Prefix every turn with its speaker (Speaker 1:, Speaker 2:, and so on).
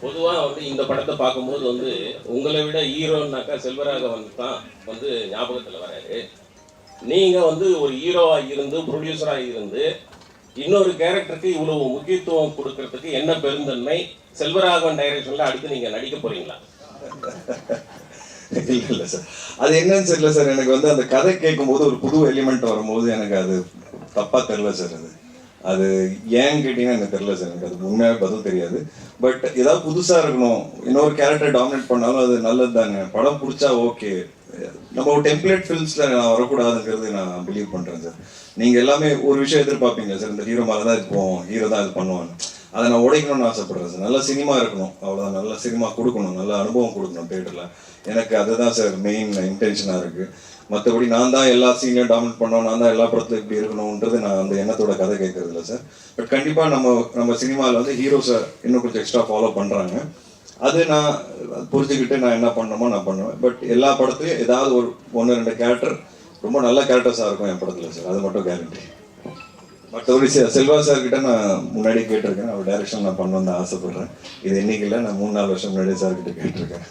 Speaker 1: பொதுவாக வந்து இந்த படத்தை பார்க்கும்போது வந்து உங்களை விட ஹீரோன்னாக்கா செல்வராகவன் தான் வந்து ஞாபகத்தில் வராரு. நீங்கள் வந்து ஒரு ஹீரோவாக இருந்து ப்ரொடியூசராக இருந்து இன்னொரு கேரக்டருக்கு இவ்வளவு முக்கியத்துவம் கொடுக்கறதுக்கு என்ன பெருந்தன்மை? செல்வராகவன் டைரக்ஷனில் அடுத்து நீங்கள் நடிக்க போறீங்களா?
Speaker 2: இல்லை சார், அது என்னன்னு தெரியல சார். எனக்கு வந்து அந்த கதை கேட்கும்போது ஒரு புது எலிமெண்ட் வரும்போது எனக்கு அது தப்பாக தெரில சார். அது ஏன்னு கேட்டீங்கன்னா எனக்கு தெரியல சார். எனக்கு அது உண்மையாக பதில் தெரியாது. பட் ஏதாவது புதுசாக இருக்கணும், இன்னொரு கேரக்டர் டாமினேட் பண்ணாலும் அது நல்லது தானே. படம் பிடிச்சா ஓகே. நம்ம ஒரு டெம்ப்ளேட் ஃபில்ம்ஸில் நான் வரக்கூடாதுங்கிறது நான் பிலீவ் பண்ணுறேன் சார். நீங்கள் எல்லாமே ஒரு விஷயம் எதிர்பார்ப்பீங்க சார், இந்த ஹீரோ மேலே தான் இது போவோம், ஹீரோ தான் இது பண்ணுவாங்க. அதை நான் உடைக்கணும்னு ஆசைப்படுறேன் சார். நல்ல சினிமா இருக்கணும், அவ்வளோதான். நல்ல சினிமா கொடுக்கணும், நல்ல அனுபவம் கொடுக்கணும் தேட்டரில். எனக்கு அதுதான் சார் மெயின் இன்டென்ஷனாக இருக்குது. மற்றபடி நான் தான் எல்லா சீனையும் டாமினேட் பண்ணோம், நான் தான் எல்லா படத்துலையும் இப்படி இருக்கணுன்றது நான் அந்த எண்ணத்தோட கதை கேட்கறது இல்லை சார். பட் கண்டிப்பாக நம்ம சினிமாவில் வந்து ஹீரோஸை இன்னும் கொஞ்சம் எக்ஸ்ட்ரா ஃபாலோ பண்ணுறாங்க. அது நான் புரிஞ்சுக்கிட்டு நான் என்ன பண்ணணுமோ நான் பண்ணுவேன். பட் எல்லா படத்துலையும் ஏதாவது ஒரு 1-2 கேரக்டர் ரொம்ப நல்ல கேரக்டர்ஸாக இருக்கும் என் படத்தில் சார். அது மட்டும் கேரண்டி. மற்றபடி செல்வா சார்கிட்ட நான் முன்னாடி கேட்டிருக்கேன், அவர் டைரக்ஷன் நான் பண்ணணும்னு ஆசைப்படுறேன். இது இன்னைக்கு இல்லை, நான் 3-4 வருஷம் முன்னாடி சார்கிட்ட கேட்டிருக்கேன்.